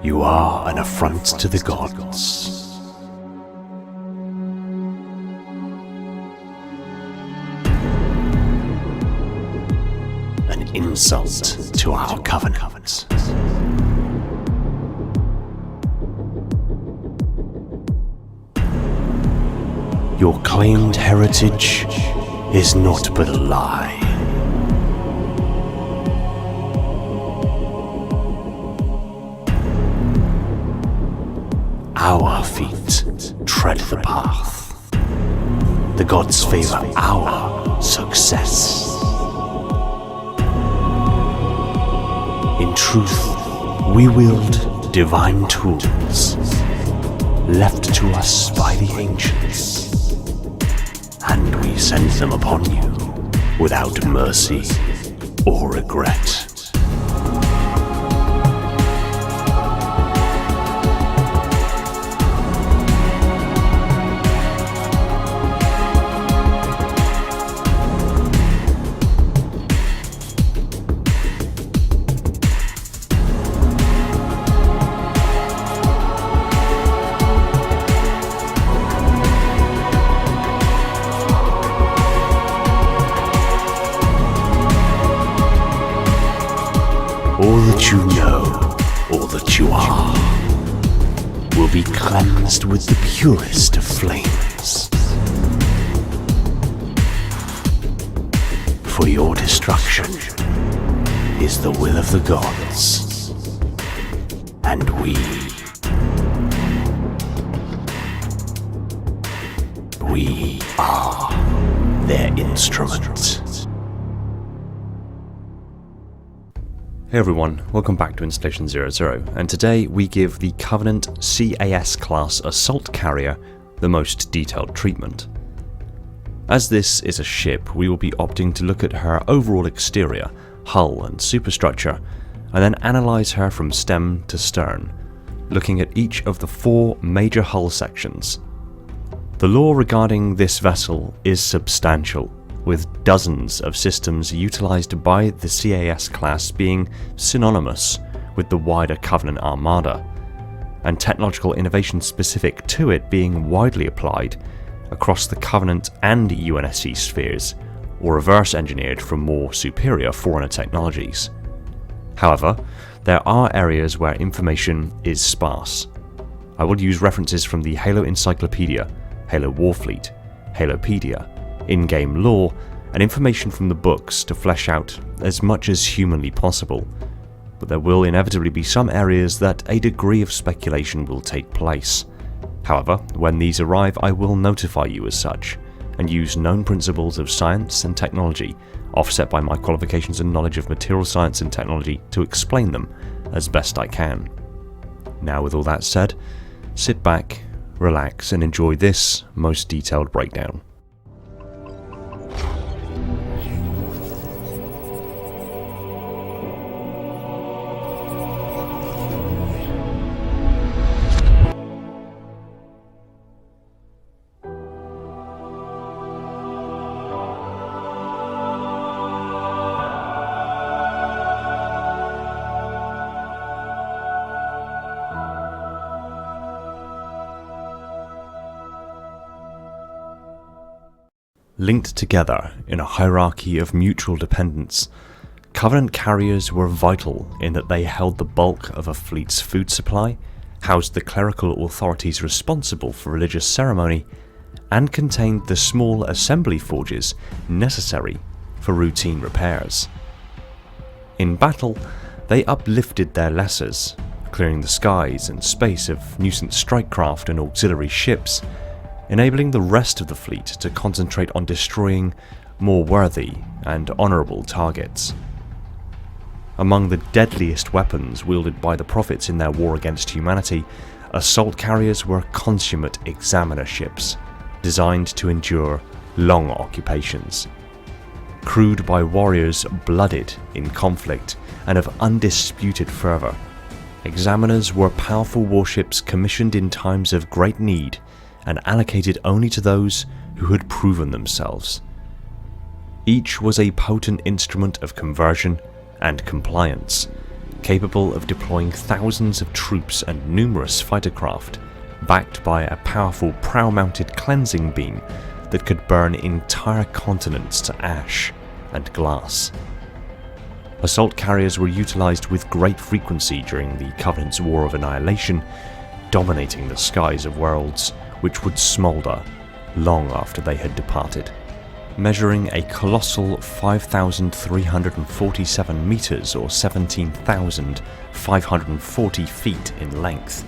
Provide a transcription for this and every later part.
You are an affront to the gods. An insult to our covenant. Your claimed heritage is naught but a lie. Our feet tread the path. The gods favor our success. In truth, we wield divine tools left to us by the ancients, and we send them upon you without mercy or regret. All that you know, all that you are, will be cleansed with the purest of flames. For your destruction is the will of the gods, and we are their instrument. Hey everyone, welcome back to Installation 00, and today we give the Covenant CAS class assault carrier the most detailed treatment. As this is a ship, we will be opting to look at her overall exterior, hull and superstructure, and then analyse her from stem to stern, looking at each of the 4 major hull sections. The lore regarding this vessel is substantial, with dozens of systems utilised by the CAS class being synonymous with the wider Covenant Armada, and technological innovation specific to it being widely applied across the Covenant and UNSC spheres, or reverse engineered from more superior Forerunner technologies. However, there are areas where information is sparse. I will use references from the Halo Encyclopedia, Halo Warfleet, Halopedia, in-game lore, and information from the books to flesh out as much as humanly possible, but there will inevitably be some areas that a degree of speculation will take place. However, when these arrive, I will notify you as such, and use known principles of science and technology, offset by my qualifications and knowledge of material science and technology, to explain them as best I can. Now, with all that said, sit back, relax, and enjoy this most detailed breakdown. Linked together in a hierarchy of mutual dependence, Covenant carriers were vital in that they held the bulk of a fleet's food supply, housed the clerical authorities responsible for religious ceremony, and contained the small assembly forges necessary for routine repairs. In battle, they uplifted their lessers, clearing the skies and space of nuisance strikecraft and auxiliary ships, enabling the rest of the fleet to concentrate on destroying more worthy and honourable targets. Among the deadliest weapons wielded by the prophets in their war against humanity, assault carriers were consummate examiner ships, designed to endure long occupations. Crewed by warriors blooded in conflict and of undisputed fervour, examiners were powerful warships commissioned in times of great need and allocated only to those who had proven themselves. Each was a potent instrument of conversion and compliance, capable of deploying thousands of troops and numerous fighter craft, backed by a powerful prow-mounted cleansing beam that could burn entire continents to ash and glass. Assault carriers were utilised with great frequency during the Covenant's War of Annihilation, dominating the skies of worlds which would smoulder long after they had departed. Measuring a colossal 5,347 metres or 17,540 feet in length,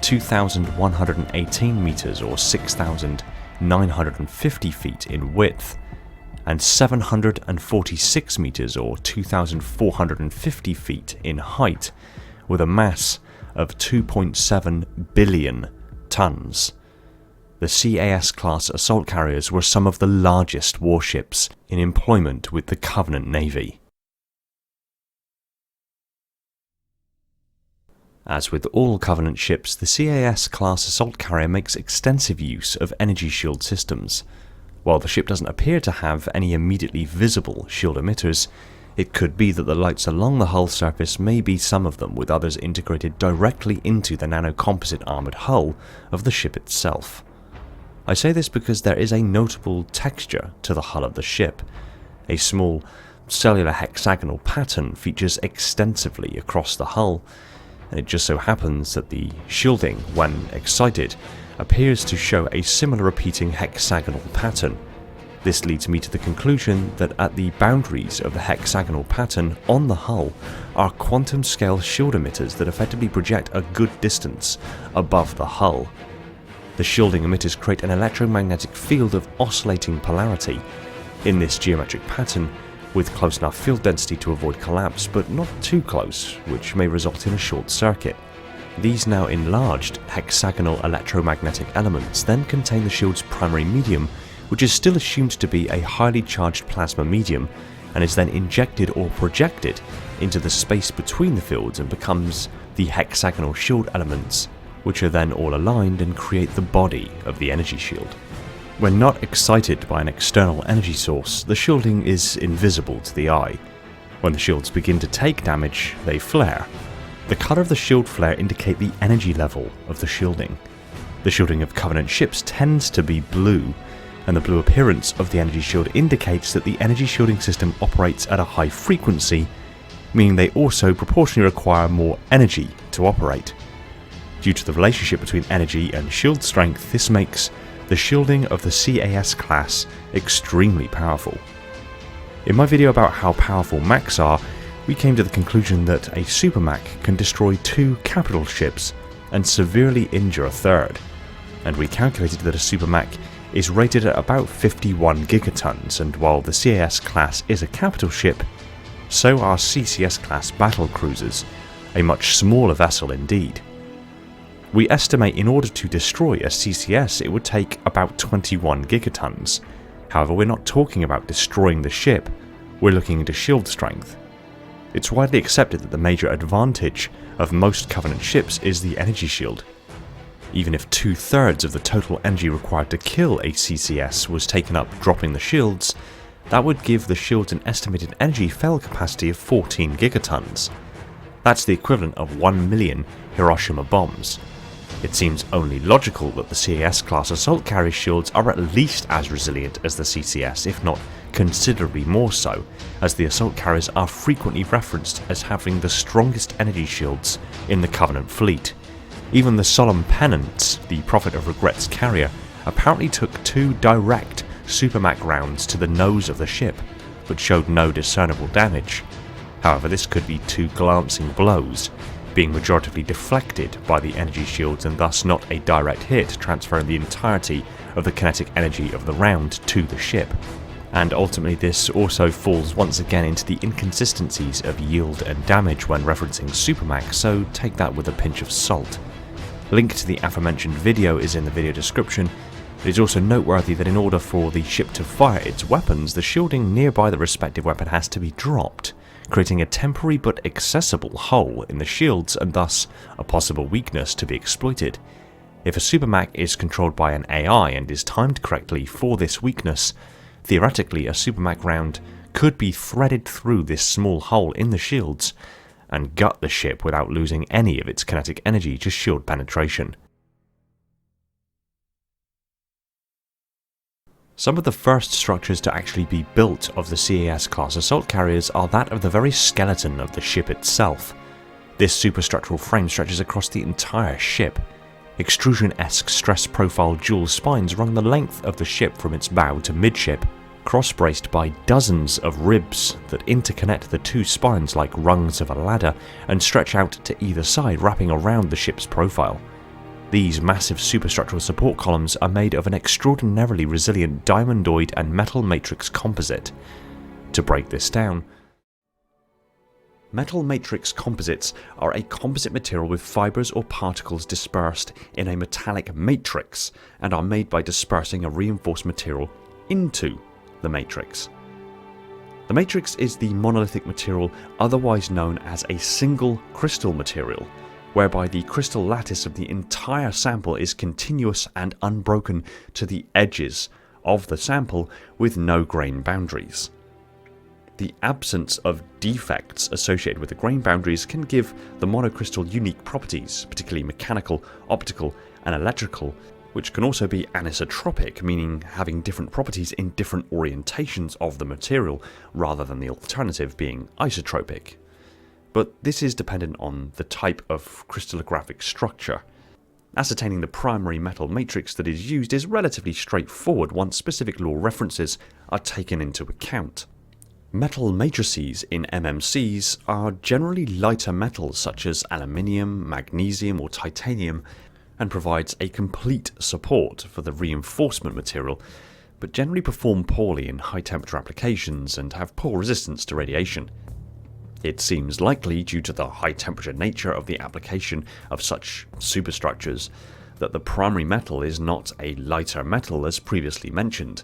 2,118 metres or 6,950 feet in width, and 746 metres or 2,450 feet in height, with a mass of 2.7 billion tonnes. The CAS-class assault carriers were some of the largest warships in employment with the Covenant Navy. As with all Covenant ships, the CAS-class assault carrier makes extensive use of energy shield systems. While the ship doesn't appear to have any immediately visible shield emitters, it could be that the lights along the hull surface may be some of them, with others integrated directly into the nanocomposite armoured hull of the ship itself. I say this because there is a notable texture to the hull of the ship. A small cellular hexagonal pattern features extensively across the hull, and it just so happens that the shielding, when excited, appears to show a similar repeating hexagonal pattern. This leads me to the conclusion that at the boundaries of the hexagonal pattern on the hull are quantum scale shield emitters that effectively project a good distance above the hull. The shielding emitters create an electromagnetic field of oscillating polarity in this geometric pattern, with close enough field density to avoid collapse, but not too close, which may result in a short circuit. These now enlarged hexagonal electromagnetic elements then contain the shield's primary medium, which is still assumed to be a highly charged plasma medium, and is then injected or projected into the space between the fields and becomes the hexagonal shield elements, which are then all aligned and create the body of the energy shield. When not excited by an external energy source, the shielding is invisible to the eye. When the shields begin to take damage, they flare. The colour of the shield flare indicate the energy level of the shielding. The shielding of Covenant ships tends to be blue, and the blue appearance of the energy shield indicates that the energy shielding system operates at a high frequency, meaning they also proportionally require more energy to operate. Due to the relationship between energy and shield strength, this makes the shielding of the CAS class extremely powerful. In my video about how powerful mechs are, we came to the conclusion that a supermech can destroy 2 capital ships and severely injure a third, and we calculated that a supermech is rated at about 51 gigatons, and while the CAS class is a capital ship, so are CCS class battle cruisers, a much smaller vessel indeed. We estimate in order to destroy a CCS it would take about 21 gigatons. However, we're not talking about destroying the ship, we're looking into shield strength. It's widely accepted that the major advantage of most Covenant ships is the energy shield. Even if 2/3 of the total energy required to kill a CCS was taken up dropping the shields, that would give the shields an estimated energy fail capacity of 14 gigatons. That's the equivalent of 1 million Hiroshima bombs. It seems only logical that the CAS class assault carrier shields are at least as resilient as the CCS, if not considerably more so, as the assault carriers are frequently referenced as having the strongest energy shields in the Covenant fleet. Even the Solemn Penance, the Prophet of Regrets carrier, apparently took 2 direct supermech rounds to the nose of the ship, but showed no discernible damage. However, this could be 2 glancing blows, being majoritively deflected by the energy shields and thus not a direct hit, transferring the entirety of the kinetic energy of the round to the ship. And ultimately this also falls once again into the inconsistencies of yield and damage when referencing supermech, so take that with a pinch of salt. Link to the aforementioned video is in the video description. It is also noteworthy that in order for the ship to fire its weapons, the shielding nearby the respective weapon has to be dropped, creating a temporary but accessible hole in the shields and thus a possible weakness to be exploited. If a supermech is controlled by an AI and is timed correctly for this weakness, theoretically a supermech round could be threaded through this small hole in the shields and gut the ship without losing any of its kinetic energy to shield penetration. Some of the first structures to actually be built of the CAS class assault carriers are that of the very skeleton of the ship itself. This superstructural frame stretches across the entire ship. Extrusion-esque stress profile dual spines run the length of the ship from its bow to midship, cross-braced by dozens of ribs that interconnect the two spines like rungs of a ladder and stretch out to either side, wrapping around the ship's profile. These massive superstructural support columns are made of an extraordinarily resilient diamondoid and metal matrix composite. To break this down, metal matrix composites are a composite material with fibres or particles dispersed in a metallic matrix and are made by dispersing a reinforced material into the matrix. The matrix is the monolithic material otherwise known as a single crystal material, whereby the crystal lattice of the entire sample is continuous and unbroken to the edges of the sample with no grain boundaries. The absence of defects associated with the grain boundaries can give the monocrystal unique properties, particularly mechanical, optical and electrical, which can also be anisotropic, meaning having different properties in different orientations of the material, rather than the alternative being isotropic. But this is dependent on the type of crystallographic structure. Ascertaining the primary metal matrix that is used is relatively straightforward once specific law references are taken into account. Metal matrices in MMCs are generally lighter metals such as aluminium, magnesium or titanium, and provides a complete support for the reinforcement material, but generally perform poorly in high temperature applications and have poor resistance to radiation. It seems likely, due to the high temperature nature of the application of such superstructures, that the primary metal is not a lighter metal as previously mentioned.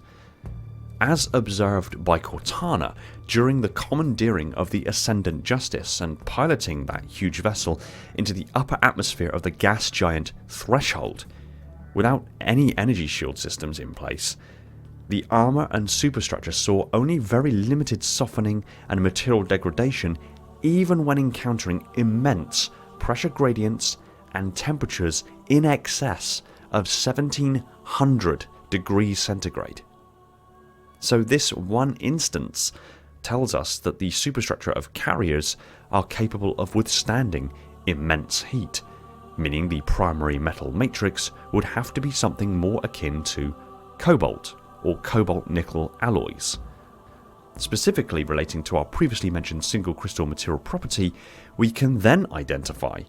As observed by Cortana during the commandeering of the Ascendant Justice and piloting that huge vessel into the upper atmosphere of the gas giant Threshold, without any energy shield systems in place, the armor and superstructure saw only very limited softening and material degradation even when encountering immense pressure gradients and temperatures in excess of 1700 degrees centigrade. So this one instance tells us that the superstructure of carriers are capable of withstanding immense heat, meaning the primary metal matrix would have to be something more akin to cobalt or cobalt-nickel alloys. Specifically relating to our previously mentioned single crystal material property, we can then identify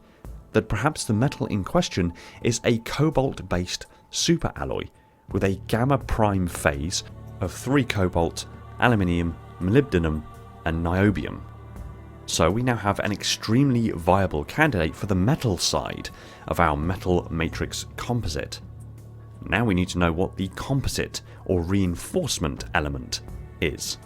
that perhaps the metal in question is a cobalt-based superalloy with a gamma prime phase of 3 cobalt, aluminium, molybdenum and niobium. So we now have an extremely viable candidate for the metal side of our metal matrix composite. Now we need to know what the composite or reinforcement element is.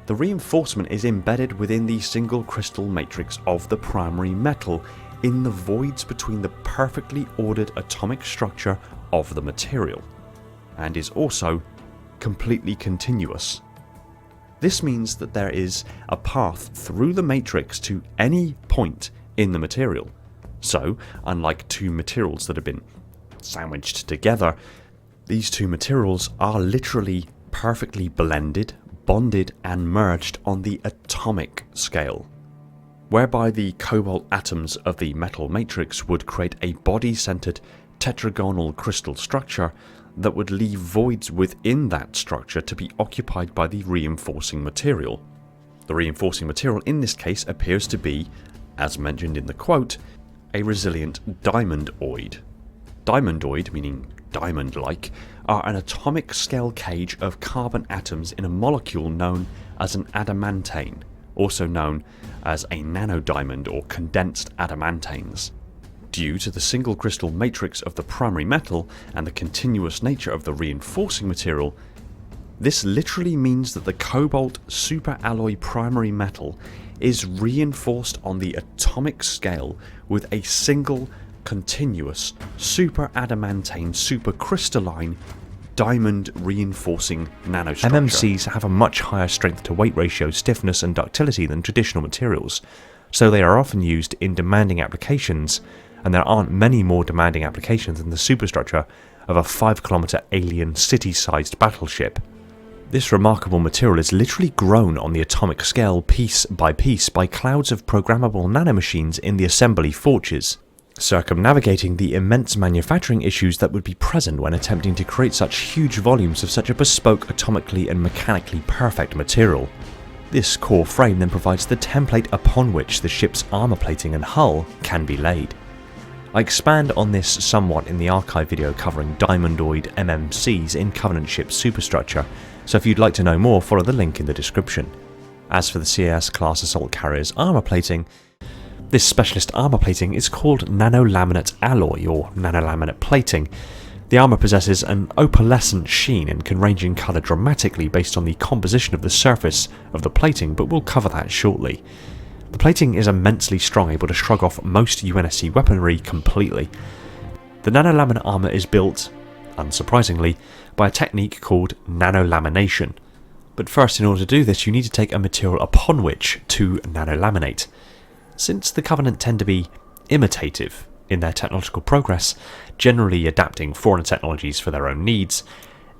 The reinforcement is embedded within the single crystal matrix of the primary metal in the voids between the perfectly ordered atomic structure of the material, and is also completely continuous. This means that there is a path through the matrix to any point in the material. So, unlike two materials that have been sandwiched together, these two materials are literally perfectly blended, bonded and merged on the atomic scale, whereby the cobalt atoms of the metal matrix would create a body-centered tetragonal crystal structure that would leave voids within that structure to be occupied by the reinforcing material. The reinforcing material in this case appears to be, as mentioned in the quote, a resilient diamondoid. Diamondoid, meaning diamond-like, are an atomic scale cage of carbon atoms in a molecule known as an adamantane, also known as a nanodiamond or condensed adamantanes. Due to the single crystal matrix of the primary metal and the continuous nature of the reinforcing material, this literally means that the cobalt superalloy primary metal is reinforced on the atomic scale with a single continuous superadamantane supercrystalline diamond reinforcing nanostructure. MMCs have a much higher strength to weight ratio, stiffness and ductility than traditional materials, so they are often used in demanding applications, and there aren't many more demanding applications than the superstructure of a 5-kilometer alien city-sized battleship. This remarkable material is literally grown on the atomic scale piece by clouds of programmable nanomachines in the assembly forges, circumnavigating the immense manufacturing issues that would be present when attempting to create such huge volumes of such a bespoke, atomically and mechanically perfect material. This core frame then provides the template upon which the ship's armour plating and hull can be laid. I expand on this somewhat in the archive video covering diamondoid MMCs in Covenant ship superstructure, so if you'd like to know more, follow the link in the description. As for the CAS class assault carrier's armour plating, this specialist armour plating is called nanolaminate alloy or nanolaminate plating. The armour possesses an opalescent sheen and can range in colour dramatically based on the composition of the surface of the plating, but we'll cover that shortly. The plating is immensely strong, able to shrug off most UNSC weaponry completely. The nanolaminate armour is built, unsurprisingly, by a technique called nanolamination. But first, in order to do this, you need to take a material upon which to nanolaminate. Since the Covenant tend to be imitative in their technological progress, generally adapting foreign technologies for their own needs,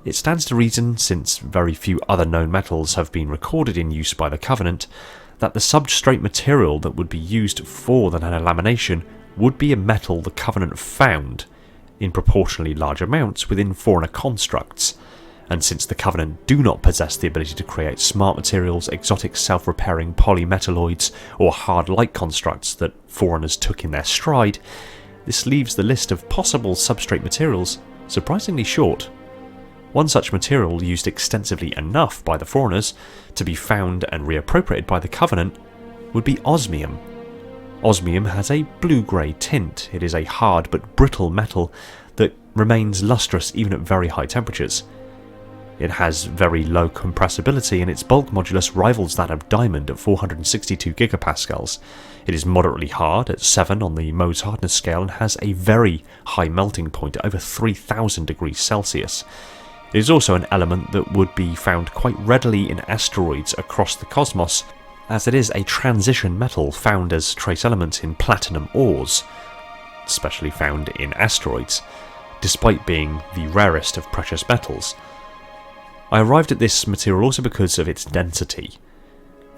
it stands to reason, since very few other known metals have been recorded in use by the Covenant, that the substrate material that would be used for the nanolamination would be a metal the Covenant found in proportionally large amounts within foreigner constructs, and since the Covenant do not possess the ability to create smart materials, exotic self-repairing polymetalloids, or hard light constructs that foreigners took in their stride, this leaves the list of possible substrate materials surprisingly short. One such material used extensively enough by the foreigners to be found and reappropriated by the Covenant would be osmium. Osmium has a blue-grey tint. It is a hard but brittle metal that remains lustrous even at very high temperatures. It has very low compressibility and its bulk modulus rivals that of diamond at 462 gigapascals. It is moderately hard at 7 on the Mohs hardness scale and has a very high melting point at over 3000 degrees Celsius. It is also an element that would be found quite readily in asteroids across the cosmos, as it is a transition metal found as trace elements in platinum ores, especially found in asteroids, despite being the rarest of precious metals. I arrived at this material also because of its density.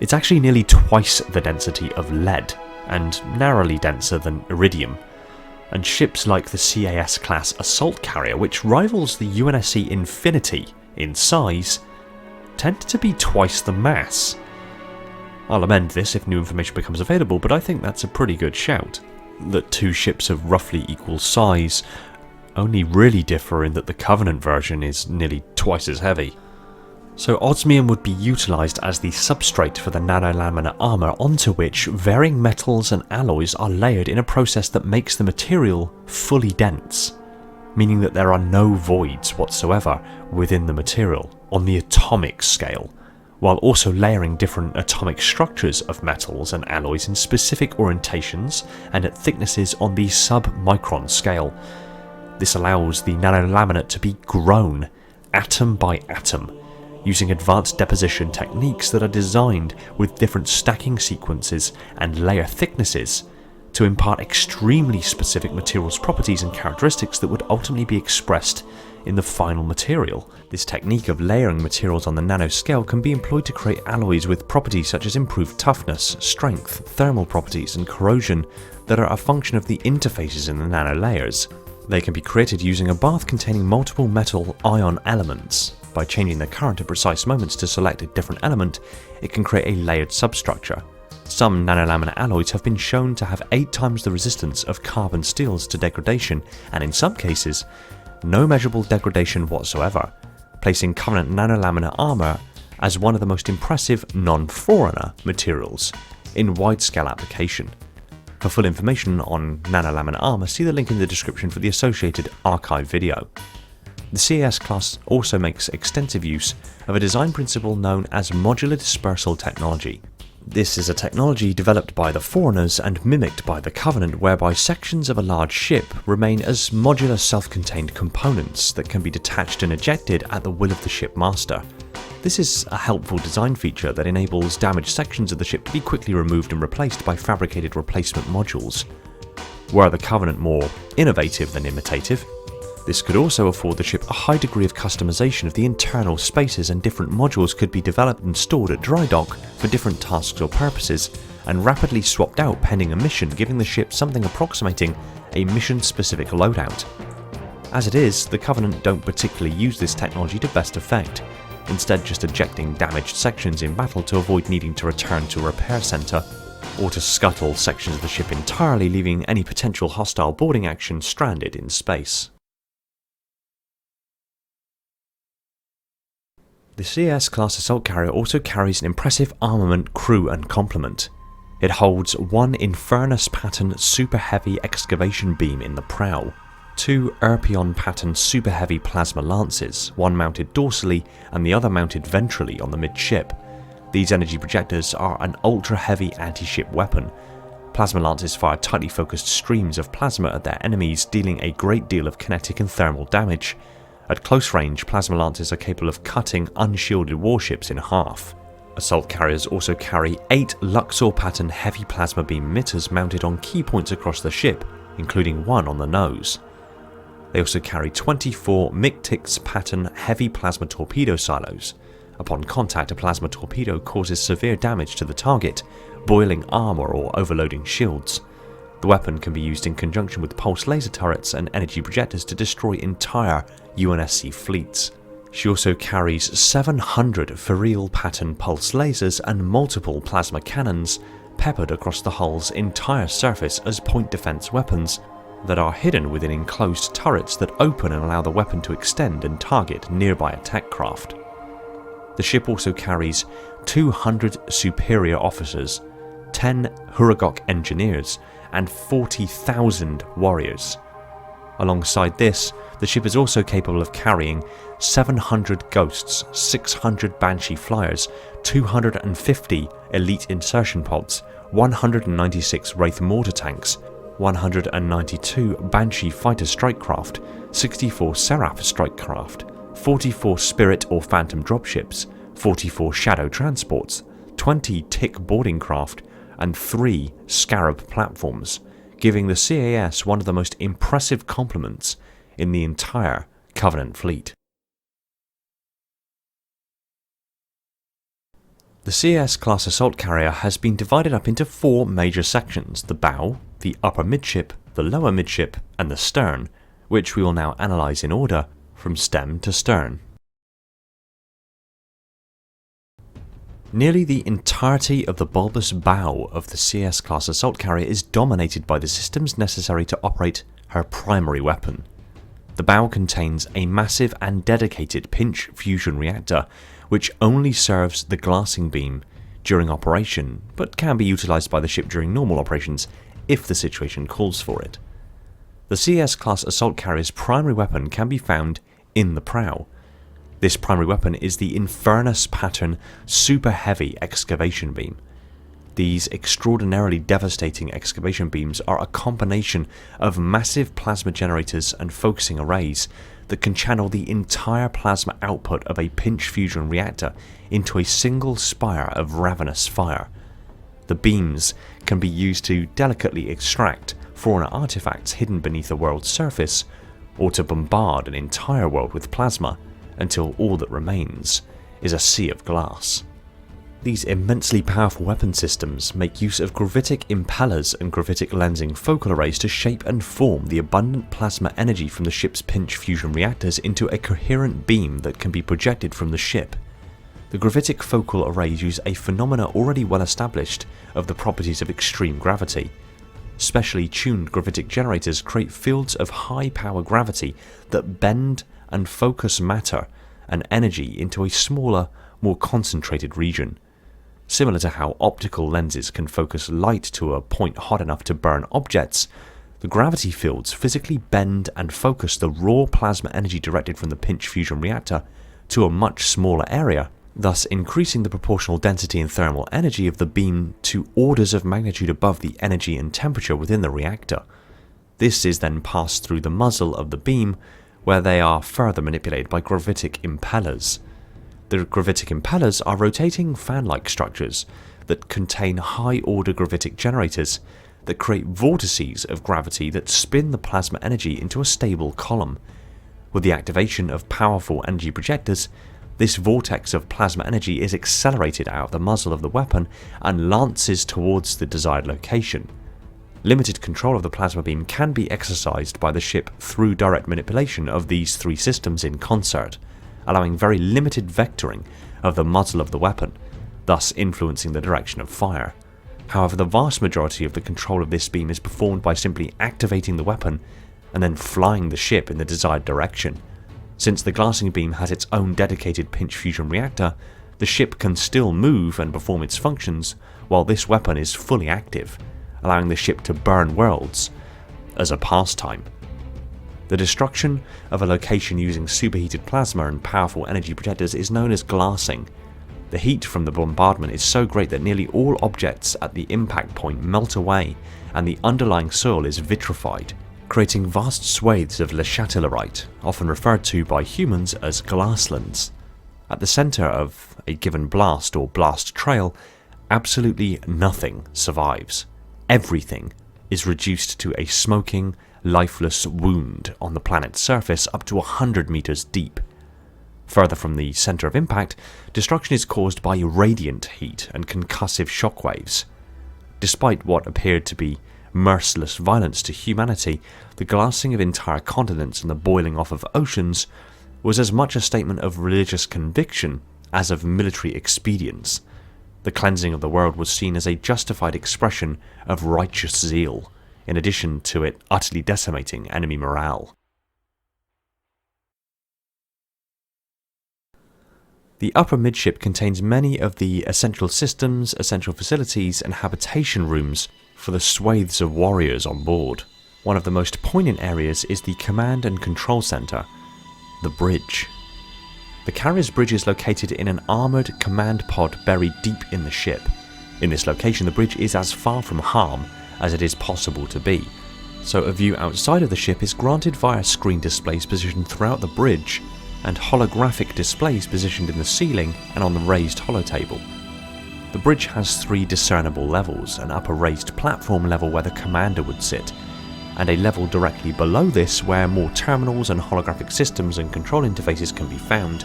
It's actually nearly twice the density of lead, and narrowly denser than iridium, and ships like the CAS class assault carrier, which rivals the UNSC Infinity in size, tend to be twice the mass. I'll amend this if new information becomes available, but I think that's a pretty good shout. That two ships of roughly equal size only really differ in that the Covenant version is nearly twice as heavy. So osmium would be utilised as the substrate for the nanolaminate armour, onto which varying metals and alloys are layered in a process that makes the material fully dense, meaning that there are no voids whatsoever within the material on the atomic scale, while also layering different atomic structures of metals and alloys in specific orientations and at thicknesses on the sub-micron scale. This allows the nanolaminate to be grown atom by atom, using advanced deposition techniques that are designed with different stacking sequences and layer thicknesses to impart extremely specific materials properties and characteristics that would ultimately be expressed in the final material. This technique of layering materials on the nanoscale can be employed to create alloys with properties such as improved toughness, strength, thermal properties and corrosion that are a function of the interfaces in the nanolayers. They can be created using a bath containing multiple metal ion elements. By changing the current at precise moments to select a different element, it can create a layered substructure. Some nanolaminate alloys have been shown to have 8 times the resistance of carbon steels to degradation, and in some cases, no measurable degradation whatsoever, placing Covenant nanolaminate armor as one of the most impressive non-foreigner materials in wide-scale application. For full information on nanolaminate armor, see the link in the description for the associated archive video. The CAS class also makes extensive use of a design principle known as Modular Dispersal technology. This is a technology developed by the foreigners and mimicked by the Covenant, whereby sections of a large ship remain as modular self-contained components that can be detached and ejected at the will of the shipmaster. This is a helpful design feature that enables damaged sections of the ship to be quickly removed and replaced by fabricated replacement modules. Were the Covenant more innovative than imitative, this could also afford the ship a high degree of customization of the internal spaces, and different modules could be developed and stored at dry dock for different tasks or purposes, and rapidly swapped out pending a mission, giving the ship something approximating a mission-specific loadout. As it is, the Covenant don't particularly use this technology to best effect, instead just ejecting damaged sections in battle to avoid needing to return to a repair centre, or to scuttle sections of the ship entirely, leaving any potential hostile boarding action stranded in space. The CAS-class assault carrier also carries an impressive armament, crew and complement. It holds one Infernus pattern super heavy excavation beam in the prow, 2 Erpion pattern super heavy plasma lances, one mounted dorsally and the other mounted ventrally on the midship. These energy projectors are an ultra heavy anti-ship weapon. Plasma lances fire tightly focused streams of plasma at their enemies, dealing a great deal of kinetic and thermal damage. At close range, plasma lances are capable of cutting unshielded warships in half. Assault carriers also carry 8 Luxor pattern heavy plasma beam emitters mounted on key points across the ship, including one on the nose. They also carry 24 Mictix pattern heavy plasma torpedo silos. Upon contact, a plasma torpedo causes severe damage to the target, boiling armor or overloading shields. The weapon can be used in conjunction with pulse laser turrets and energy projectors to destroy entire UNSC fleets. She also carries 700 Feral pattern pulse lasers and multiple plasma cannons peppered across the hull's entire surface as point defense weapons that are hidden within enclosed turrets that open and allow the weapon to extend and target nearby attack craft. The ship also carries 200 superior officers, 10 Huragok engineers, and 40,000 warriors. Alongside this, the ship is also capable of carrying 700 Ghosts, 600 Banshee flyers, 250 elite insertion pods, 196 Wraith mortar tanks, 192 Banshee fighter strike craft, 64 Seraph strike craft, 44 Spirit or Phantom dropships, 44 Shadow transports, 20 Tick boarding craft, and 3 Scarab platforms, giving the CAS one of the most impressive complements in the entire Covenant fleet. The CAS-class assault carrier has been divided up into 4 major sections: the bow, the upper midship, the lower midship, and the stern, which we will now analyse in order from stem to stern. Nearly the entirety of the bulbous bow of the CS-class assault carrier is dominated by the systems necessary to operate her primary weapon. The bow contains a massive and dedicated pinch fusion reactor, which only serves the glassing beam during operation, but can be utilised by the ship during normal operations if the situation calls for it. The CS-class assault carrier's primary weapon can be found in the prow. This primary weapon is the Infernus pattern super heavy excavation beam. These extraordinarily devastating excavation beams are a combination of massive plasma generators and focusing arrays that can channel the entire plasma output of a pinch fusion reactor into a single spire of ravenous fire. The beams can be used to delicately extract foreign artifacts hidden beneath a world's surface, or to bombard an entire world with plasma until all that remains is a sea of glass. These immensely powerful weapon systems make use of gravitic impellers and gravitic lensing focal arrays to shape and form the abundant plasma energy from the ship's pinch fusion reactors into a coherent beam that can be projected from the ship. The gravitic focal arrays use a phenomena already well established of the properties of extreme gravity. Specially tuned gravitic generators create fields of high power gravity that bend and focus matter and energy into a smaller, more concentrated region. Similar to how optical lenses can focus light to a point hot enough to burn objects, the gravity fields physically bend and focus the raw plasma energy directed from the pinch fusion reactor to a much smaller area, thus increasing the proportional density and thermal energy of the beam to orders of magnitude above the energy and temperature within the reactor. This is then passed through the muzzle of the beam, where they are further manipulated by gravitic impellers. The gravitic impellers are rotating fan-like structures that contain high-order gravitic generators that create vortices of gravity that spin the plasma energy into a stable column. With the activation of powerful energy projectors, this vortex of plasma energy is accelerated out of the muzzle of the weapon and lances towards the desired location. Limited control of the plasma beam can be exercised by the ship through direct manipulation of these three systems in concert, allowing very limited vectoring of the muzzle of the weapon, thus influencing the direction of fire. However, the vast majority of the control of this beam is performed by simply activating the weapon and then flying the ship in the desired direction. Since the glassing beam has its own dedicated pinch fusion reactor, the ship can still move and perform its functions while this weapon is fully active, allowing the ship to burn worlds as a pastime. The destruction of a location using superheated plasma and powerful energy projectors is known as glassing. The heat from the bombardment is so great that nearly all objects at the impact point melt away and the underlying soil is vitrified, creating vast swathes of Le Chatelierite, often referred to by humans as glasslands. At the centre of a given blast or blast trail, absolutely nothing survives. Everything is reduced to a smoking, lifeless wound on the planet's surface up to 100 meters deep. Further from the centre of impact, destruction is caused by radiant heat and concussive shockwaves. Despite what appeared to be merciless violence to humanity, the glassing of entire continents and the boiling off of oceans was as much a statement of religious conviction as of military expedience. The cleansing of the world was seen as a justified expression of righteous zeal, in addition to it utterly decimating enemy morale. The upper midship contains many of the essential systems, essential facilities, and habitation rooms for the swathes of warriors on board. One of the most poignant areas is the command and control centre, the bridge. The carrier's bridge is located in an armoured command pod buried deep in the ship. In this location, the bridge is as far from harm as it is possible to be, so a view outside of the ship is granted via screen displays positioned throughout the bridge and holographic displays positioned in the ceiling and on the raised holotable. The bridge has 3 discernible levels: an upper raised platform level where the commander would sit, and a level directly below this where more terminals and holographic systems and control interfaces can be found,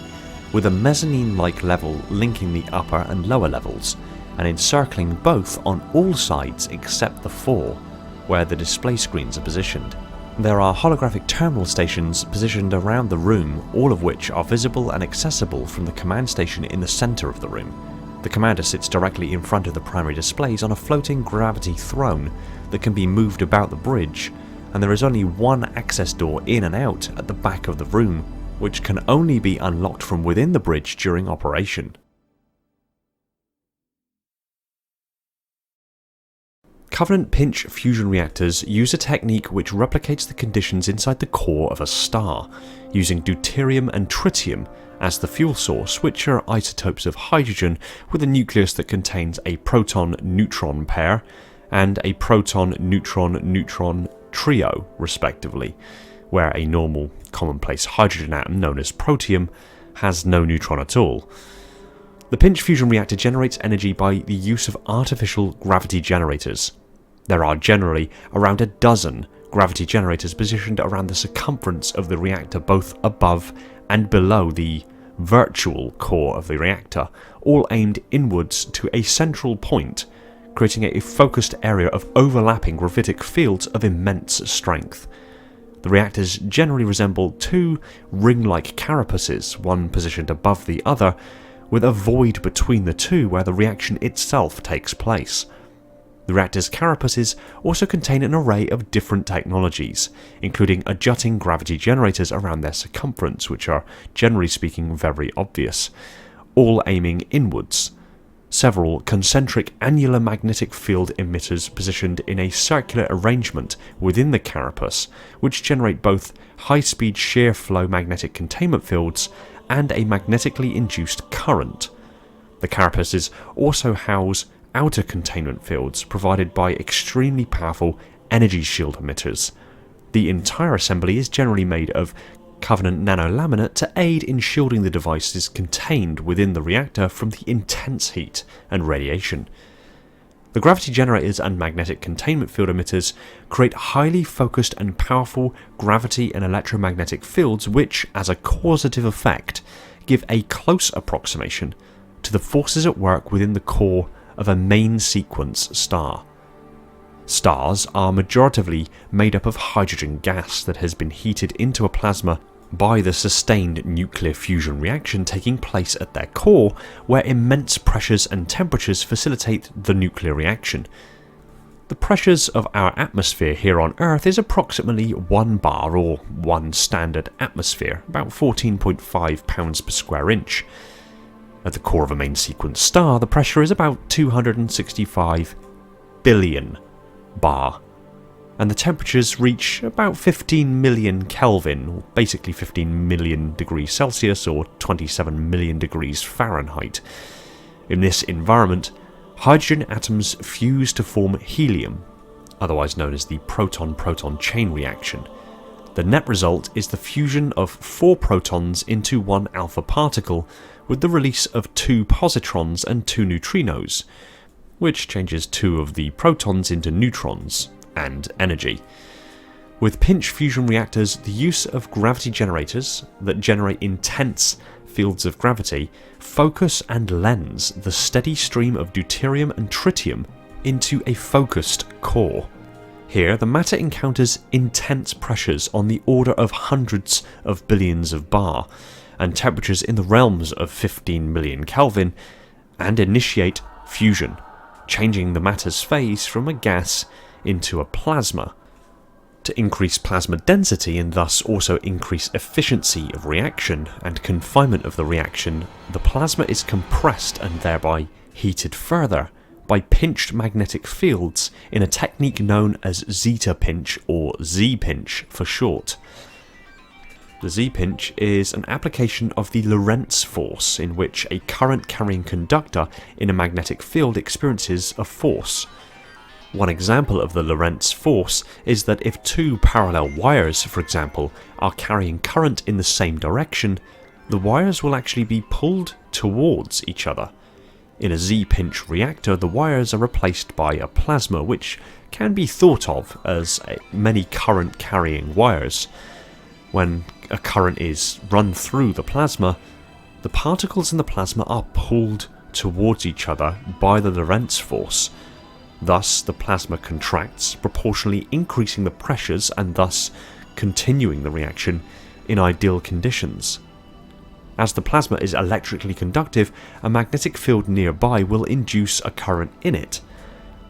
with a mezzanine-like level linking the upper and lower levels, and encircling both on all sides except the 4, where the display screens are positioned. There are holographic terminal stations positioned around the room, all of which are visible and accessible from the command station in the centre of the room. The commander sits directly in front of the primary displays on a floating gravity throne that can be moved about the bridge, and there is only one access door in and out at the back of the room, which can only be unlocked from within the bridge during operation. Covenant pinch fusion reactors use a technique which replicates the conditions inside the core of a star, using deuterium and tritium as the fuel source, which are isotopes of hydrogen with a nucleus that contains a proton-neutron pair and a proton-neutron-neutron trio, respectively, where a normal commonplace hydrogen atom known as protium has no neutron at all. The pinch fusion reactor generates energy by the use of artificial gravity generators. There are generally around a dozen gravity generators positioned around the circumference of the reactor, both above and below the virtual core of the reactor, all aimed inwards to a central point, creating a focused area of overlapping gravitic fields of immense strength. The reactors generally resemble 2 ring-like carapaces, one positioned above the other, with a void between the two where the reaction itself takes place. The reactor's carapaces also contain an array of different technologies, including adjusting gravity generators around their circumference, which are, generally speaking, very obvious, all aiming inwards. Several concentric annular magnetic field emitters positioned in a circular arrangement within the carapace, which generate both high-speed shear flow magnetic containment fields and a magnetically induced current. The carapaces also house outer containment fields provided by extremely powerful energy shield emitters. The entire assembly is generally made of Covenant Nanolaminate to aid in shielding the devices contained within the reactor from the intense heat and radiation. The gravity generators and magnetic containment field emitters create highly focused and powerful gravity and electromagnetic fields which, as a causative effect, give a close approximation to the forces at work within the core of a main sequence star. Stars are majoritively made up of hydrogen gas that has been heated into a plasma by the sustained nuclear fusion reaction taking place at their core, where immense pressures and temperatures facilitate the nuclear reaction. The pressures of our atmosphere here on Earth is approximately 1 bar or 1 standard atmosphere, about 14.5 pounds per square inch. At the core of a main sequence star, the pressure is about 265 billion bar, and the temperatures reach about 15 million Kelvin, or basically 15 million degrees Celsius or 27 million degrees Fahrenheit. In this environment, hydrogen atoms fuse to form helium, otherwise known as the proton-proton chain reaction. The net result is the fusion of 4 protons into 1 alpha particle, with the release of 2 positrons and 2 neutrinos, which changes 2 of the protons into neutrons and energy. With pinch fusion reactors, the use of gravity generators that generate intense fields of gravity focus and lens the steady stream of deuterium and tritium into a focused core. Here, the matter encounters intense pressures on the order of hundreds of billions of bar, and temperatures in the realms of 15 million Kelvin, and initiate fusion, changing the matter's phase from a gas into a plasma. To increase plasma density and thus also increase efficiency of reaction and confinement of the reaction, the plasma is compressed and thereby heated further by pinched magnetic fields in a technique known as zeta pinch, or Z-pinch for short. The Z-pinch is an application of the Lorentz force in which a current-carrying conductor in a magnetic field experiences a force. One example of the Lorentz force is that if 2 parallel wires, for example, are carrying current in the same direction, the wires will actually be pulled towards each other. In a Z-pinch reactor, the wires are replaced by a plasma, which can be thought of as many current-carrying wires. When a current is run through the plasma, the particles in the plasma are pulled towards each other by the Lorentz force. Thus, the plasma contracts, proportionally increasing the pressures and thus continuing the reaction in ideal conditions. As the plasma is electrically conductive, a magnetic field nearby will induce a current in it.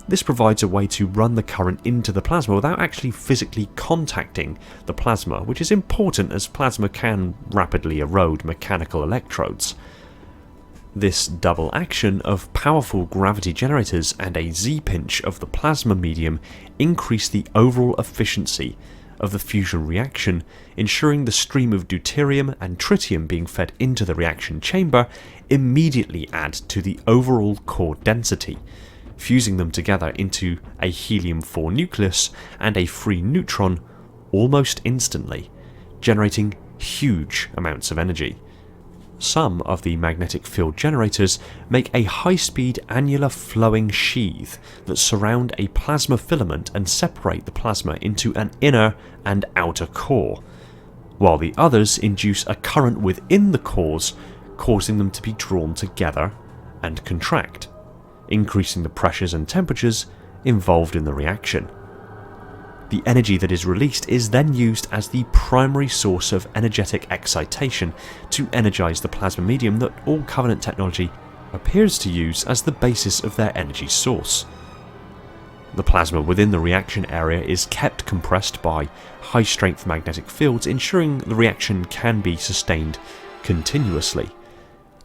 This provides a way to run the current into the plasma without actually physically contacting the plasma, which is important as plasma can rapidly erode mechanical electrodes. This double action of powerful gravity generators and a Z-pinch of the plasma medium increase the overall efficiency of the fusion reaction, ensuring the stream of deuterium and tritium being fed into the reaction chamber immediately add to the overall core density, fusing them together into a helium-4 nucleus and a free neutron almost instantly, generating huge amounts of energy. Some of the magnetic field generators make a high-speed annular flowing sheath that surround a plasma filament and separate the plasma into an inner and outer core, while the others induce a current within the cores, causing them to be drawn together and contract, increasing the pressures and temperatures involved in the reaction. The energy that is released is then used as the primary source of energetic excitation to energize the plasma medium that all Covenant technology appears to use as the basis of their energy source. The plasma within the reaction area is kept compressed by high-strength magnetic fields, ensuring the reaction can be sustained continuously.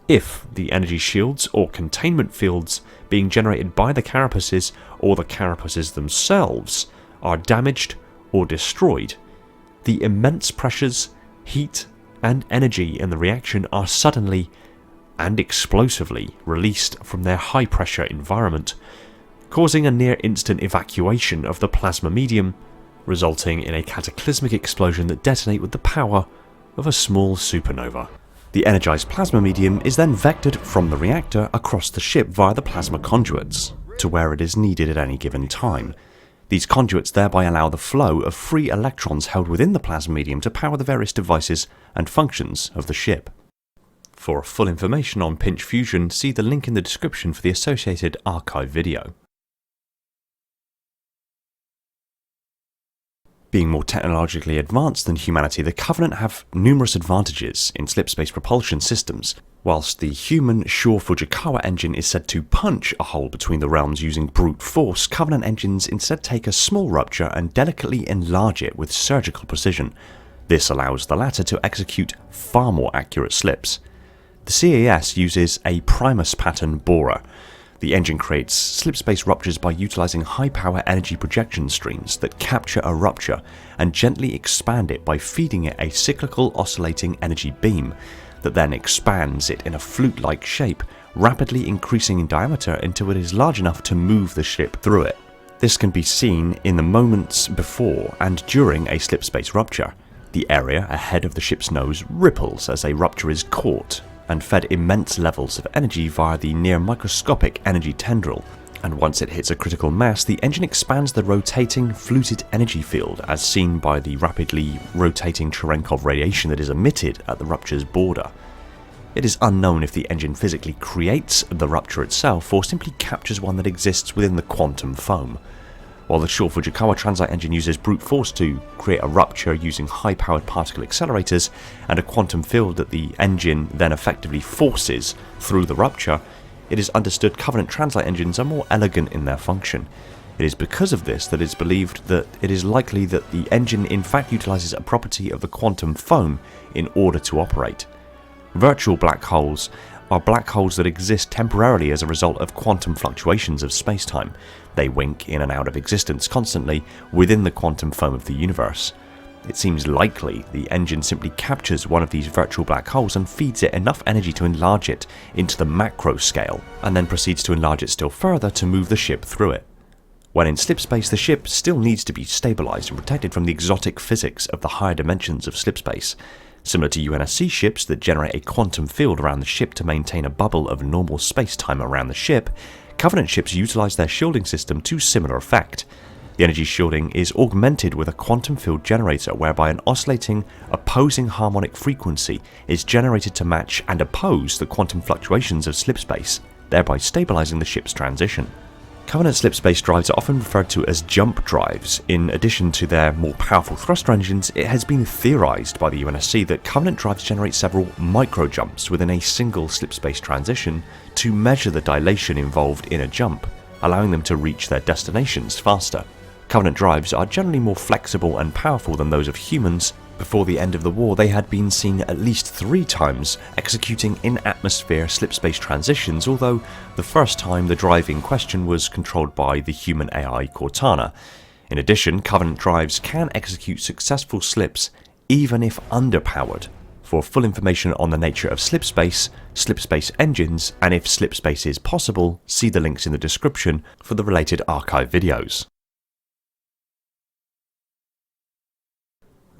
If the energy shields or containment fields being generated by the carapaces or the carapaces themselves are damaged or destroyed, the immense pressures, heat, and energy in the reaction are suddenly and explosively released from their high-pressure environment, causing a near-instant evacuation of the plasma medium, resulting in a cataclysmic explosion that detonates with the power of a small supernova. The energized plasma medium is then vectored from the reactor across the ship via the plasma conduits to where it is needed at any given time. These conduits thereby allow the flow of free electrons held within the plasma medium to power the various devices and functions of the ship. For full information on pinch fusion, see the link in the description for the associated archive video. Being more technologically advanced than humanity, the Covenant have numerous advantages in slipspace propulsion systems. Whilst the human Shore Fujikawa engine is said to punch a hole between the realms using brute force, Covenant engines instead take a small rupture and delicately enlarge it with surgical precision. This allows the latter to execute far more accurate slips. The CAS uses a Primus pattern borer. The engine creates slipspace ruptures by utilizing high-power energy projection streams that capture a rupture and gently expand it by feeding it a cyclical oscillating energy beam that then expands it in a flute-like shape, rapidly increasing in diameter until it is large enough to move the ship through it. This can be seen in the moments before and during a slipspace rupture. The area ahead of the ship's nose ripples as a rupture is caught and fed immense levels of energy via the near microscopic energy tendril, and once it hits a critical mass, the engine expands the rotating, fluted energy field as seen by the rapidly rotating Cherenkov radiation that is emitted at the rupture's border. It is unknown if the engine physically creates the rupture itself or simply captures one that exists within the quantum foam. While the Shore Fujikawa transite engine uses brute force to create a rupture using high-powered particle accelerators and a quantum field that the engine then effectively forces through the rupture, it is understood Covenant transite engines are more elegant in their function. It is because of this that it is believed that it is likely that the engine in fact utilizes a property of the quantum foam in order to operate. Virtual black holes are black holes that exist temporarily as a result of quantum fluctuations of spacetime. They wink in and out of existence constantly within the quantum foam of the universe. It seems likely the engine simply captures one of these virtual black holes and feeds it enough energy to enlarge it into the macro scale, and then proceeds to enlarge it still further to move the ship through it. When in slipspace, the ship still needs to be stabilized and protected from the exotic physics of the higher dimensions of slipspace. Similar to UNSC ships that generate a quantum field around the ship to maintain a bubble of normal space-time around the ship, Covenant ships utilize their shielding system to similar effect. The energy shielding is augmented with a quantum field generator whereby an oscillating, opposing harmonic frequency is generated to match and oppose the quantum fluctuations of slipspace, thereby stabilizing the ship's transition. Covenant slipspace drives are often referred to as jump drives. In addition to their more powerful thruster engines, it has been theorized by the UNSC that Covenant drives generate several micro jumps within a single slipspace transition to measure the dilation involved in a jump, allowing them to reach their destinations faster. Covenant drives are generally more flexible and powerful than those of humans. Before the end of the war, they had been seen at least 3 times executing in-atmosphere slipspace transitions, although the first time the drive in question was controlled by the human AI Cortana. In addition, Covenant drives can execute successful slips even if underpowered. For full information on the nature of slipspace, Slipspace Engines, and if slipspace is possible, see the links in the description for the related archive videos.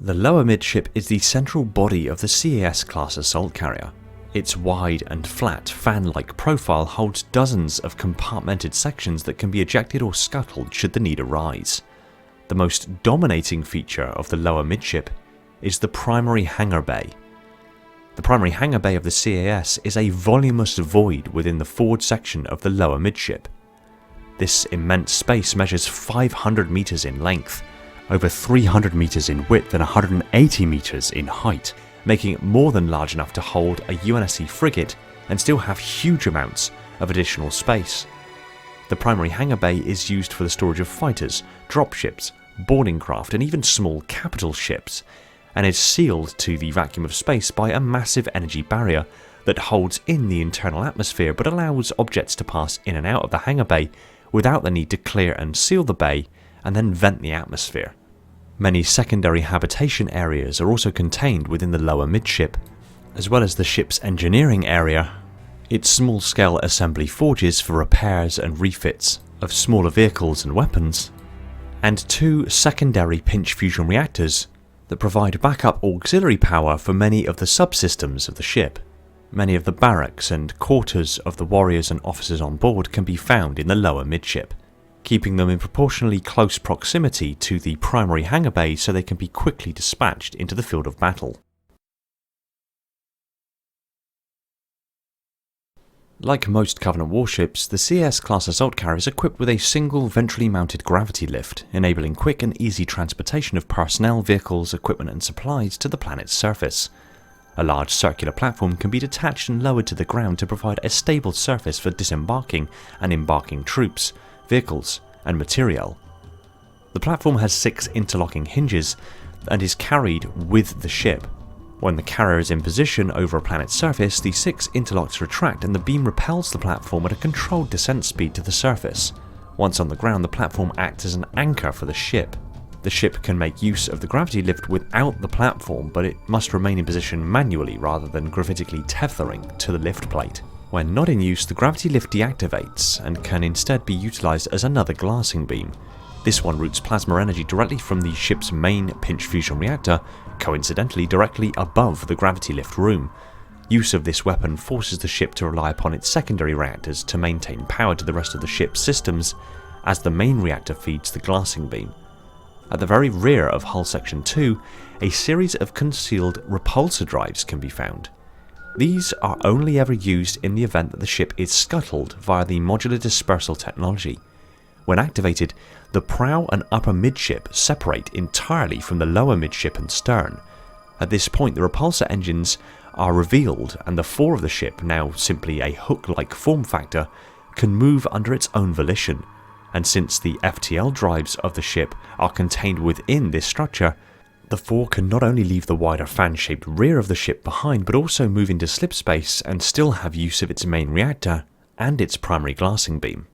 The lower midship is the central body of the CAS class assault carrier. Its wide and flat fan-like profile holds dozens of compartmented sections that can be ejected or scuttled should the need arise. The most dominating feature of the lower midship is the primary hangar bay. The primary hangar bay of the CAS is a voluminous void within the forward section of the lower midship. This immense space measures 500 meters in length, over 300 meters in width and 180 meters in height, making it more than large enough to hold a UNSC frigate and still have huge amounts of additional space. The primary hangar bay is used for the storage of fighters, dropships, boarding craft and even small capital ships, and is sealed to the vacuum of space by a massive energy barrier that holds in the internal atmosphere but allows objects to pass in and out of the hangar bay without the need to clear and seal the bay and then vent the atmosphere. Many secondary habitation areas are also contained within the lower midship, as well as the ship's engineering area, its small-scale assembly forges for repairs and refits of smaller vehicles and weapons, and 2 secondary pinch fusion reactors that provide backup auxiliary power for many of the subsystems of the ship. Many of the barracks and quarters of the warriors and officers on board can be found in the lower midship, keeping them in proportionally close proximity to the primary hangar bay so they can be quickly dispatched into the field of battle. Like most Covenant warships, the CAS-class assault carrier is equipped with a single ventrally mounted gravity lift, enabling quick and easy transportation of personnel, vehicles, equipment and supplies to the planet's surface. A large circular platform can be detached and lowered to the ground to provide a stable surface for disembarking and embarking troops, vehicles and materiel. The platform has 6 interlocking hinges and is carried with the ship. When the carrier is in position over a planet's surface, the 6 interlocks retract and the beam repels the platform at a controlled descent speed to the surface. Once on the ground, the platform acts as an anchor for the ship. The ship can make use of the gravity lift without the platform, but it must remain in position manually rather than gravitically tethering to the lift plate. When not in use, the gravity lift deactivates and can instead be utilised as another glassing beam. This one routes plasma energy directly from the ship's main pinch fusion reactor, coincidentally directly above the gravity lift room. Use of this weapon forces the ship to rely upon its secondary reactors to maintain power to the rest of the ship's systems, as the main reactor feeds the glassing beam. At the very rear of Hull Section 2, a series of concealed repulsor drives can be found. These are only ever used in the event that the ship is scuttled via the Modular Dispersal technology. When activated, the prow and upper midship separate entirely from the lower midship and stern. At this point, the repulsor engines are revealed and the fore of the ship, now simply a hook-like form factor, can move under its own volition. And since the FTL drives of the ship are contained within this structure, the fore can not only leave the wider fan-shaped rear of the ship behind, but also move into slipspace and still have use of its main reactor and its primary glassing beam.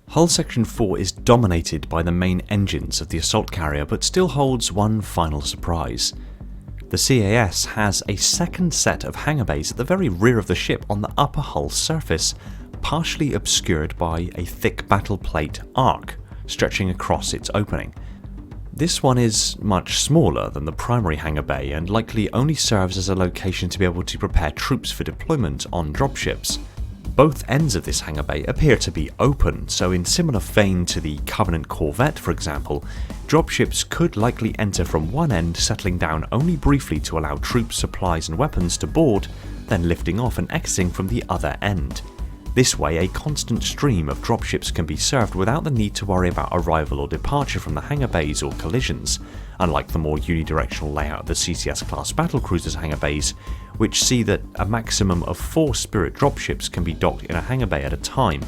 Hull Section 4 is dominated by the main engines of the assault carrier, but still holds one final surprise. The CAS has a second set of hangar bays at the very rear of the ship on the upper hull surface, partially obscured by a thick battle plate arc stretching across its opening. This one is much smaller than the primary hangar bay and likely only serves as a location to be able to prepare troops for deployment on dropships. Both ends of this hangar bay appear to be open, so in similar vein to the Covenant Corvette for example, dropships could likely enter from one end, settling down only briefly to allow troops, supplies and weapons to board, then lifting off and exiting from the other end. This way, a constant stream of dropships can be served without the need to worry about arrival or departure from the hangar bays or collisions, unlike the more unidirectional layout of the CCS-class battlecruisers hangar bays, which see that a maximum of 4 Spirit dropships can be docked in a hangar bay at a time,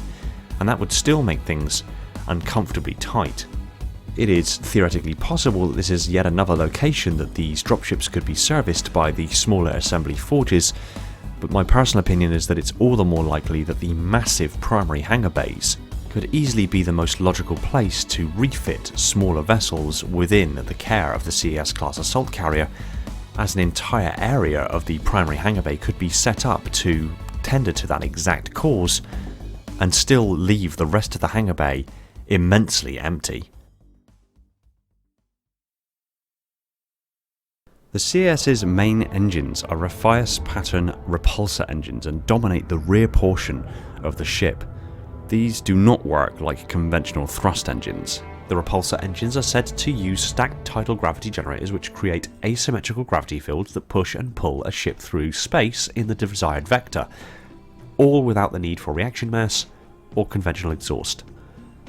and that would still make things uncomfortably tight. It is theoretically possible that this is yet another location that these dropships could be serviced by the smaller assembly forges, but my personal opinion is that it's all the more likely that the massive primary hangar bays could easily be the most logical place to refit smaller vessels within the care of the CAS-class assault carrier, as an entire area of the primary hangar bay could be set up to tender to that exact cause and still leave the rest of the hangar bay immensely empty. The CAS's main engines are Raphaeus pattern repulsor engines and dominate the rear portion of the ship. These do not work like conventional thrust engines. The repulsor engines are said to use stacked tidal gravity generators which create asymmetrical gravity fields that push and pull a ship through space in the desired vector, all without the need for reaction mass or conventional exhaust.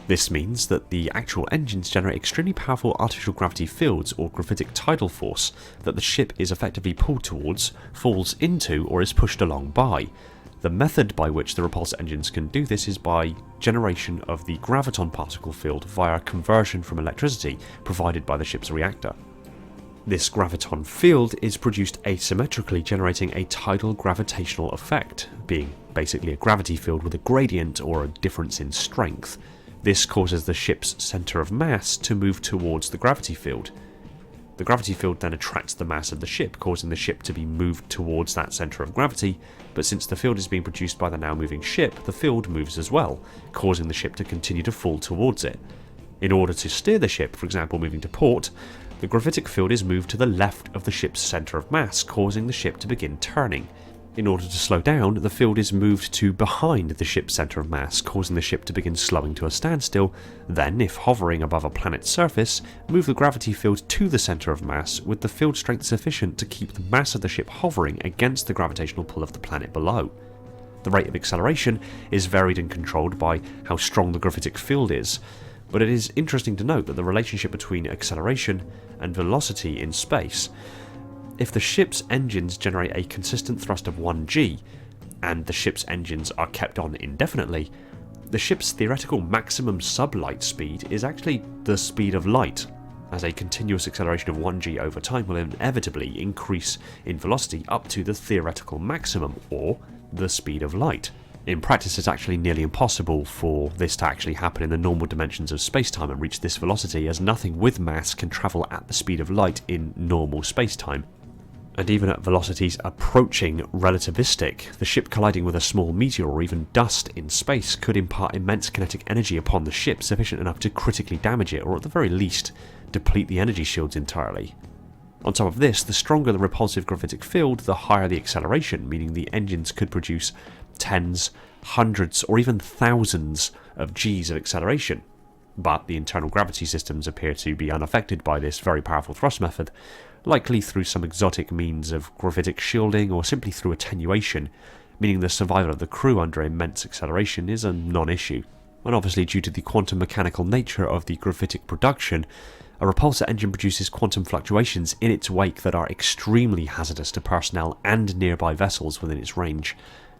This means that the actual engines generate extremely powerful artificial gravity fields or gravitic tidal force that the ship is effectively pulled towards, falls into, or is pushed along by. The method by which the repulsor engines can do this is by generation of the graviton particle field via conversion from electricity provided by the ship's reactor. This graviton field is produced asymmetrically, generating a tidal gravitational effect, being basically a gravity field with a gradient or a difference in strength. This causes the ship's centre of mass to move towards the gravity field. The gravity field then attracts the mass of the ship, causing the ship to be moved towards that centre of gravity, but since the field is being produced by the now moving ship, the field moves as well, causing the ship to continue to fall towards it. In order to steer the ship, for example moving to port, the gravitic field is moved to the left of the ship's centre of mass, causing the ship to begin turning. In order to slow down, the field is moved to behind the ship's centre of mass, causing the ship to begin slowing to a standstill. Then, if hovering above a planet's surface, move the gravity field to the centre of mass with the field strength sufficient to keep the mass of the ship hovering against the gravitational pull of the planet below. The rate of acceleration is varied and controlled by how strong the gravitic field is, but it is interesting to note that the relationship between acceleration and velocity in space. If the ship's engines generate a consistent thrust of 1g, and the ship's engines are kept on indefinitely, the ship's theoretical maximum sublight speed is actually the speed of light, as a continuous acceleration of 1g over time will inevitably increase in velocity up to the theoretical maximum, or the speed of light. In practice, it's actually nearly impossible for this to actually happen in the normal dimensions of spacetime and reach this velocity, as nothing with mass can travel at the speed of light in normal spacetime. And even at velocities approaching relativistic, the ship colliding with a small meteor or even dust in space could impart immense kinetic energy upon the ship, sufficient enough to critically damage it, or at the very least, deplete the energy shields entirely. On top of this, the stronger the repulsive gravitic field, the higher the acceleration, meaning the engines could produce tens, hundreds, or even thousands of Gs of acceleration. But the internal gravity systems appear to be unaffected by this very powerful thrust method, likely through some exotic means of gravitic shielding or simply through attenuation, meaning the survival of the crew under immense acceleration is a non-issue. And obviously, due to the quantum mechanical nature of the gravitic production, a repulsor engine produces quantum fluctuations in its wake that are extremely hazardous to personnel and nearby vessels within its range,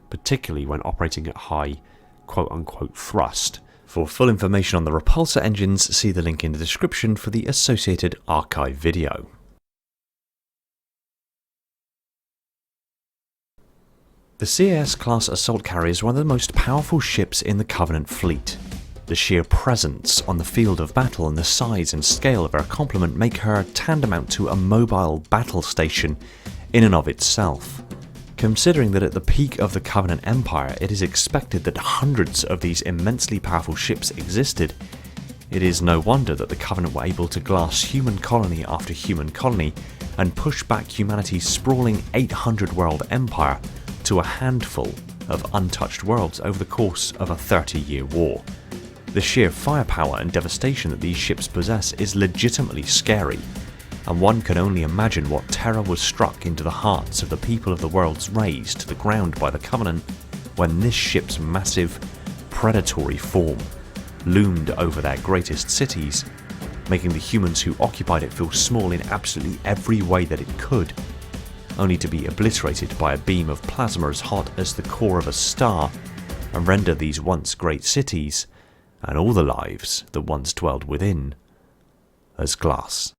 particularly when operating at high quote-unquote thrust. For full information on the repulsor engines, see the link in the description for the associated archive video. The CAS-class assault carrier is one of the most powerful ships in the Covenant fleet. The sheer presence on the field of battle and the size and scale of her complement make her tantamount to a mobile battle station in and of itself. Considering that at the peak of the Covenant Empire it is expected that hundreds of these immensely powerful ships existed, it is no wonder that the Covenant were able to glass human colony after human colony and push back humanity's sprawling 800-world empire to a handful of untouched worlds over the course of a 30-year war. The sheer firepower and devastation that these ships possess is legitimately scary, and one can only imagine what terror was struck into the hearts of the people of the worlds razed to the ground by the Covenant when this ship's massive, predatory form loomed over their greatest cities, making the humans who occupied it feel small in absolutely every way that it could, only to be obliterated by a beam of plasma as hot as the core of a star and render these once great cities, and all the lives that once dwelled within, as glass.